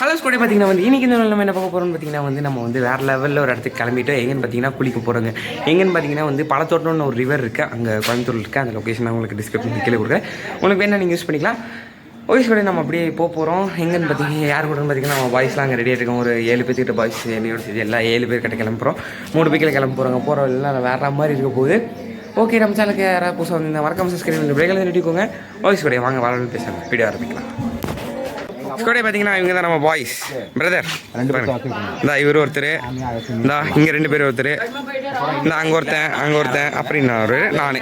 Hello ஸ்கூடே பார்த்தீங்கன்னா வந்து இன்றைக்கி இந்த நம்ம என்ன பார்க்க போகிறோம்னு பார்த்தீங்கன்னா வந்து நம்ம வந்து வேறு லெவலில் ஒரு இடத்துக்கு கிளம்பிட்டு எங்கேன்னு பார்த்தீங்கன்னா குளிக்க போகிறோங்க. எங்கேன்னு பார்த்தீங்கன்னா வந்து பழத்தோட்டம்னு ஒரு ரிவர் இருக்குது, அங்கே கோயம்புத்தூர் இருக்குது. அந்த லொக்கேஷன் உங்களுக்கு டிஸ்கிரிப்ஷன் கீழே கொடுக்குறேன். உங்களுக்கு வேணால் நீங்கள் யூஸ் பண்ணிக்கலாம். ஓகே ஸ்கூடே நம்ம அப்படியே போகிறோம். எங்கேன்னு பார்த்தீங்கன்னா யார் கூடன்னு பார்த்தீங்கன்னா நம்ம பாய்ஸ்லாம் அங்கே ரெடியாக இருக்கோம். ஒரு 7 பேர்த்துக்கிட்ட பாய்ஸ் என்னையோட சரி எல்லாம் 7 பேர் கிட்ட கிளம்புறோம். 3 பேர் கிளம்ப போகிறாங்க. போகிறோம் எல்லாம் வேறு மாதிரி இருக்க போகுது. ஓகே நம்ம சேனலுக்கு யாராவது புதுசாக வந்து இந்த மறக்காம சப்ஸ்கிரைப் பண்ணி பிரேக்கில் ரெடிக்கோங்க. ஓகே ஸ்கூடே வாங்க வாழ்வு பேசுகிறேன். வீடியோ ஆரம்பிக்கலாம். ஸ்கூடே பார்த்தீங்கன்னா இவங்க தான் நம்ம பாய்ஸ் பிரதர். இந்தா இவர் ஒருத்தர், இந்தா இங்கே 2 பேர் ஒருத்தர், இந்த அங்கே ஒருத்தன் அப்படின்னு நான்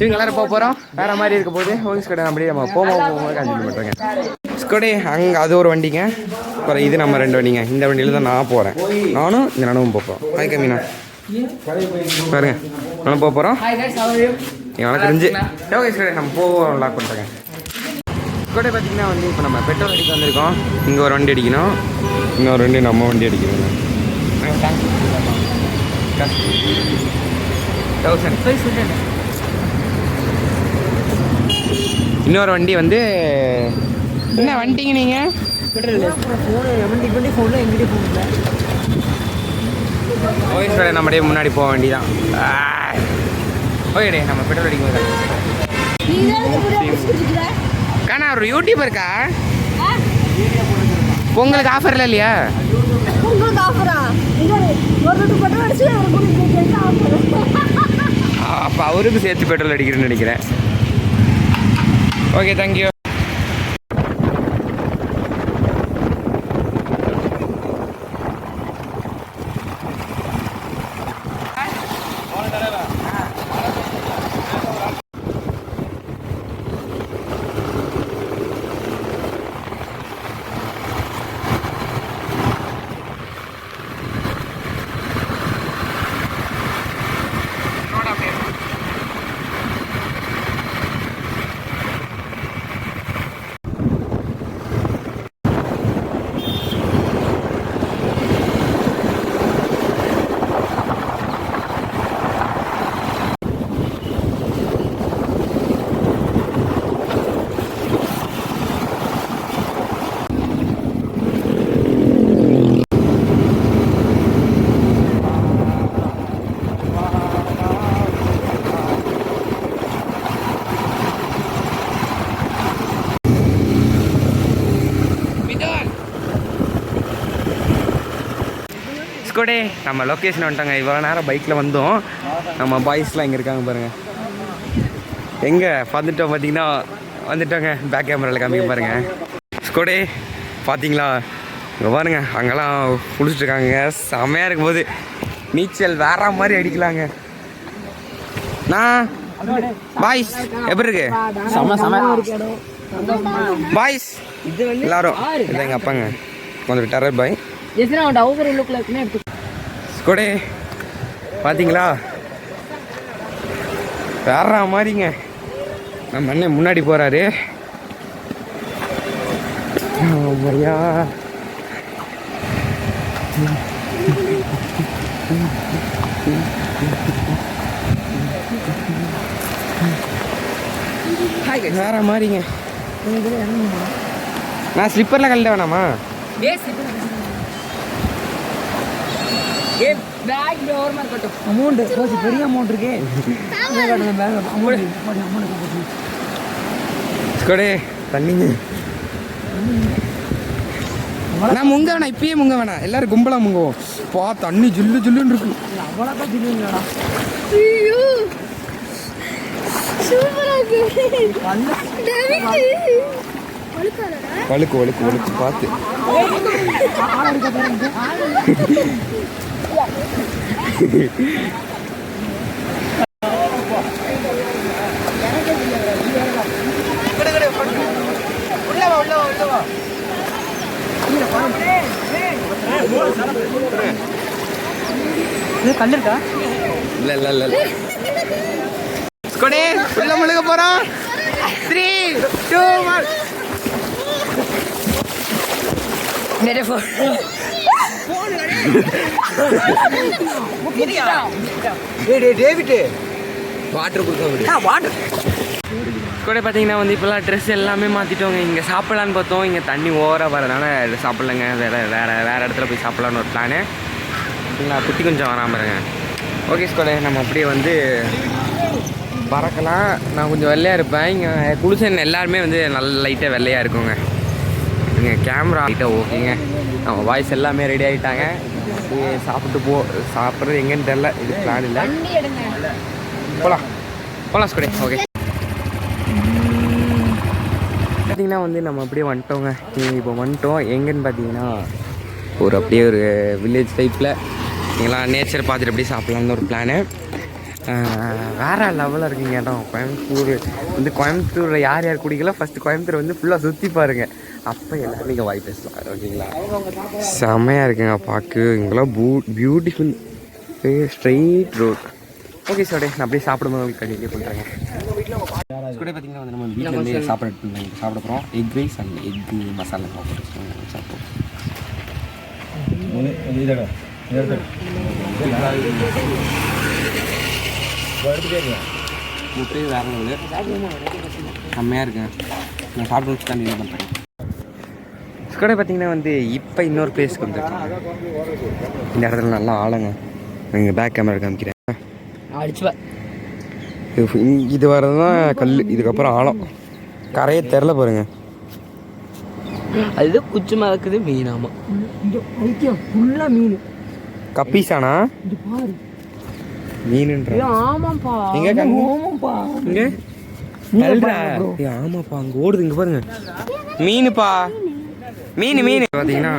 இவங்க எல்லாரும் போகிறோம். வேறு மாதிரி இருக்க போது ஓகே ஸ்கூடே அப்படியே நம்ம போகும்போது கண்டினியூ பண்ணுறேங்க. ஸ்கூடே அங்கே அது ஒரு வண்டிங்க, அப்புறம் இது நம்ம 2 வண்டிங்க. இந்த வண்டியில் தான் நான் போகிறேன். நானும் இந்த நானும் போகிறோம். ஹாய் கம்மினா பாருங்க, நானும் போகிறோம். எனக்கு தெரிஞ்சு ஓகே ஸ்கூடே நம்ம போவோம். லாக் பண்ணுறேங்க. கூட பார்த்தீங்கன்னா வந்து இப்போ நம்ம பெட்ரோல் அடிக்க வந்திருக்கோம். இங்கே ஒரு வண்டி அடிக்கணும், இன்னொரு வண்டி நம்ம வண்டி அடிக்கணும். 1000 இன்னொரு வண்டி வந்து என்ன வண்டிங்க நீங்கள் ஓகே சார், நம்ம அப்படியே முன்னாடி போக வேண்டியதான். ஓகே நம்ம பெட்ரோல் அடிக்கும் போது காணா ஒரு யூடியூபர்க்கா உங்களுக்கு ஆஃபர்ல இல்லையா? அப்போ அவருக்கு சேர்த்து பெட்ரோல் அடிக்கிறேன்னு நினைக்கிறேன். Okay thank you. ஸ்கூடே நம்ம லொக்கேஷன் வந்துட்டாங்க. இவ்வளோ நேரம் பைக்கில் வந்தோம். நம்ம பாய்ஸ்லாம் இங்கே இருக்காங்க பாருங்கள். எங்கே வந்துட்டோம் பார்த்தீங்கன்னா வந்துட்டோங்க. பேக் கேமராவில் காமிக்க பாருங்கள். ஸ்கூடே பார்த்தீங்களா இங்கே பாருங்க, அங்கெல்லாம் குளிச்சுட்ருக்காங்க. செம்மையாக இருக்கும் போது நீச்சல் வேற மாதிரி அடிக்கலாங்க. நான் பாய்ஸ் எப்படி இருக்கு? பாய்ஸ் எல்லாரும் இல்லை எங்கள் அப்பாங்க கொஞ்சம் டெரர் பாய். ஸ்கூடே பார்த்தீங்களா வேற மாதிரிங்க. நம்ம அண்ணன் முன்னாடி போகிறாரு. மரியா வேற மாதிரிங்க. நான் ஸ்லிப்பரில் கழட்ட வேணாமா? பெரிய அமௌண்ட் இருக்கு. தண்ணிங்க நான் முங்க வேணாம், இப்பயே முங்க வேணாம், எல்லாரும் கும்பலா முங்குவோம். பா தண்ணி ஜில்லு ஜில்லுன்னு இருக்கு. வழுக்கு வழுக்கு வழுக்கு பார்த்து கல் இருக்கா? இல்ல இல்ல இல்ல ஸ்கூடே உள்ள முழுக போறோம். 3 2 1 मेरे फोन डेविड वाटर वाटर கூட பார்த்தீங்கன்னா வந்து இப்போலாம் ட்ரெஸ் எல்லாமே மாற்றிட்டோங்க. இங்கே சாப்பிட்லான்னு பார்த்தோம், இங்கே தண்ணி ஓவராக வரதுனால சாப்பிட்லங்க. வேறு இடத்துல போய் சாப்பிட்லான்னு ஒரு பிளானு. சரிங்களா, குட்டி கொஞ்சம் வராமல் இருங்க. ஓகே ஸ்கோட, நம்ம அப்படியே வந்து பறக்கலாம். நான் கொஞ்சம் வெள்ளையாக இருப்பேன். இங்கே குளிசன் எல்லாருமே வந்து நல்ல லைட்டாக வெள்ளையாக இருக்குங்க. இங்கே கேமரா லைட்டாக ஓகேங்க. நம்ம வாய்ஸ் எல்லாமே ரெடி ஆகிட்டாங்க. சாப்பிட்டு சாப்பிட்றது எங்கேன்னு தெரில, இது பிளான் இல்லை. போகலாம் ஸ்கூடே. ஓகே பார்த்தீங்கன்னா வந்து நம்ம அப்படியே வந்துட்டோங்க. இப்போ வந்துட்டோம் எங்கேன்னு பார்த்தீங்கன்னா அப்படியே ஒரு வில்லேஜ் டைப்பில் நீங்களாம் நேச்சர் பார்த்துட்டு அப்படியே சாப்பிட்லான்னு ஒரு பிளானு. வேறு லெவலில் இருக்குங்க இடம். கோயம்புத்தூரில் யார் யார் குடிக்கல ஃபஸ்ட்டு கோயம்புத்தூர் வந்து ஃபுல்லாக சுற்றி பாருங்கள், அப்போ எல்லோரும் நீங்கள் வாய் பேசலாம். ஓகேங்களா, செம்மையாக இருக்குங்க பார்க்க. இங்கெல்லாம் beautiful straight road. Okay sir, நான் அப்படியே சாப்பிடும்போது உங்களுக்கு கண்டிப்பாக பண்ணுறேங்க. கூட பார்த்தீங்கன்னா வந்து நம்ம வீட்டில் வந்து சாப்பிட போகிறோம். Egg rice and egg masala சாப்பிடுவோம். முட்டை வேறு செம்மையாக இருக்குங்க. நான் சாப்பிட்டு வச்சு தான் இது பண்ணுறேன். கூட பார்த்தீங்கன்னா வந்து இப்போ இன்னொரு பிளேஸ்க்கு வந்துருக்கோம். இந்த இடத்துல நல்லா ஆளுங்க. நீங்கள் பேக் கேமரா காமிக்கிறேன். இது வரதுதான் கல், இதுக்கப்புறம் ஆழம். கரையை தெரில பாருங்க. அது குச்சி மறக்குது மீனாமா. மீன் கப்பீஸானா மீனுன்ற? ஆமாப்பா, எங்க ஆமாப்பா, இங்க ஆமாப்பா, அங்கே ஓடுது. இங்கே பாருங்க மீனுப்பா, மீன் பார்த்தீங்கன்னா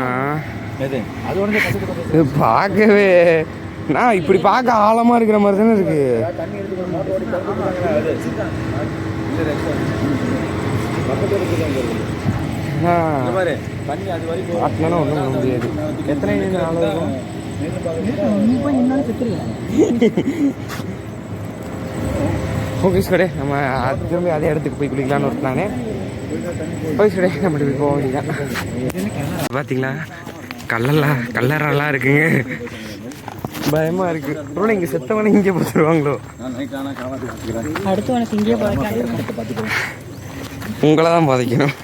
இது பார்க்கவே நான் இப்படி பார்க்க ஆழமாக இருக்கிற மாதிரி தானே இருக்கு. பார்த்தீங்கன்னா ஒன்றும் பண்ண முடியாது. எத்தனை நாள் இருக்கும்? ஓகே ஸ்கூடே, நம்ம திரும்பி அதே இடத்துக்கு போய் குளிக்கலான்னு ஒரு பிளானே. ஓகே ஸ்கூடே, நம்ம போய் போக வேண்டியதான். பார்த்தீங்களா கல்லரெல்லாம் இருக்குங்க, பயமா இருக்கு. அப்புறம் இங்கே செத்தவனை இங்கே போட்டுருவாங்களோ? அடுத்தவனுக்கு இங்கே உங்களை தான் பாதிக்கணும்.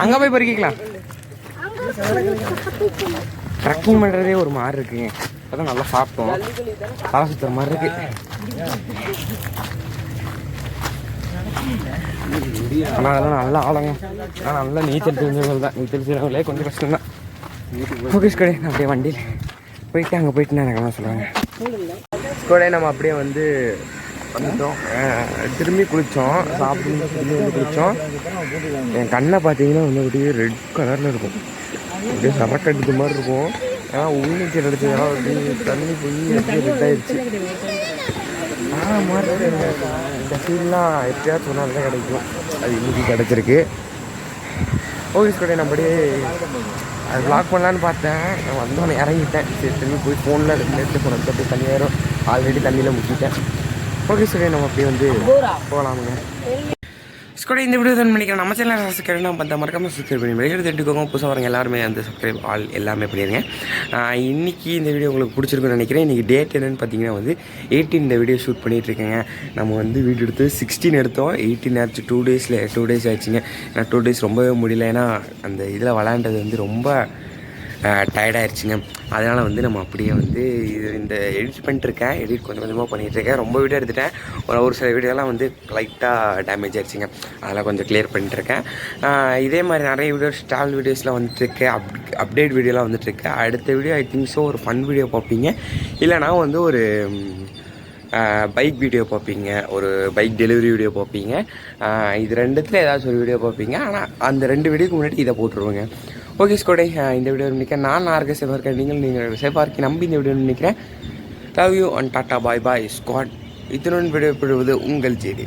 அங்கே போய் பறிக்கலாம். ட்ரக்கிங் பண்ணுறதே ஒரு மாதிரி இருக்குங்க. அதான் நல்லா சாப்பிட்டோம், தலை சுற்றுற மாதிரி இருக்கு. ஆனால் அதெல்லாம் நல்லா ஆழங்க. ஆனால் நல்லா நீச்சல் தெரிஞ்சவங்க தான். நீச்சல் தெரிஞ்சவங்களே கொஞ்சம் கஷ்டம்தான். ஓகே ஸ்கூடே, நான் அப்படியே வண்டியில் போயிட்டு அங்கே போயிட்டு நான் எனக்கு சொல்லுவாங்க. ஸ்கூடே நம்ம அப்படியே வந்து வந்துட்டோம். திரும்பி குளித்தோம், சாப்பிட்டு திரும்பி வந்து குளித்தோம். என் கண்ணை பார்த்தீங்கன்னா வந்து அப்படியே ரெட் கலரில் இருக்கும், அப்படியே சரக்கடித்த மாதிரி இருக்கும். ஏன்னா உள்நீச்சல் அடிச்சதெல்லாம் அப்படியே தண்ணி போய் அப்படியே ரெட் ஆகிடுச்சு. மாதிரி இந்த ஃபீல்லாம் எப்படியாவது சொன்னால் தான் கிடைக்கும். அது இன்னைக்கு கிடச்சிருக்கு. ஓகே ஸ்கூடே, நான் அப்படியே அது வ்ளாக் பண்ணலான்னு பார்த்தேன். நான் வந்தோன்னே இறங்கிட்டேன். சரி திரும்பி போய் ஃபோனில் எடுத்து போனது அப்படியே தண்ணியாயிரும். ஆல்ரெடி தண்ணியில் முக்கிட்டேன். ஓகே சரி, நம்ம அப்படியே வந்து போகலாமுங்க. ஸ்கூட இந்த வீடியோ தான் பண்ணிக்கிறேன். நம்ம சேனல் சப்ஸ்கிரைப் பார்த்தா மறக்காமல் சப்ஸ்கிரைப் பண்ணி வெளியே தெரிஞ்சுக்கோங்க. புதுசாக வரவங்க எல்லாருமே அந்த சப்ஸ்கிரைப் ஆல் எல்லாமே பண்ணிடுங்க. இன்றைக்கி இந்த வீடியோ உங்களுக்கு பிடிச்சிருக்குன்னு நினைக்கிறேன். இன்றைக்கி டேட் என்னென்னு பார்த்தீங்கன்னா வந்து 18 இந்த வீடியோ ஷூட் பண்ணிகிட்ருக்கேங்க. நம்ம வந்து வீடியோ எடுத்து 16 எடுத்தோம், 18 ஆச்சு. 2 டேஸ் ஆச்சுங்க. ஏன்னா 2 டேஸ் ரொம்பவே முடியல. ஏன்னா அந்த இதில் விளாண்டது வந்து ரொம்ப டயர்டாகிடுச்சுங்க. அதனால் வந்து நம்ம அப்படியே வந்து இந்த எடிட் பண்ணிட்டுருக்கேன். எடிட் கொஞ்சம் கொஞ்சமாக பண்ணிகிட்ருக்கேன். ரொம்ப வீடியோ எடுத்துட்டேன். ஒரு சில வீடியோலாம் வந்து லைட்டாக டேமேஜ் ஆகிடுச்சிங்க. அதெல்லாம் கொஞ்சம் கிளியர் பண்ணிட்டுருக்கேன். இதே மாதிரி நிறைய வீடியோஸ் ட்ராவல் வீடியோஸ்லாம் வந்துட்டுருக்கு, அப்டேட் வீடியோலாம் வந்துட்டுருக்கு. அடுத்த வீடியோ ஐ திங்க் ஸோ ஒரு ஃபன் வீடியோ பார்ப்பீங்க, இல்லைனா வந்து ஒரு பைக் வீடியோ பார்ப்பீங்க, ஒரு பைக் டெலிவரி வீடியோ பார்ப்பீங்க. இது ரெண்டுத்தில் ஏதாச்சும் ஒரு வீடியோ பார்ப்பீங்க. ஆனால் அந்த 2 வீடியோக்கு முன்னாடி இதை போட்டுருவோங்க. ஓகே ஸ்கூடே, இந்த வீடியோ நினைக்கிறேன். நான் இருக்க சேஃபாக இருக்கேன், நீங்கள் சேஃபாக இருக்கேன் நம்பி இந்த வீடியோ நினைக்கிறேன். Love you and tata bye bye squad. இத்தனை வீடியோ போடுவது உங்கள் ஜேடி.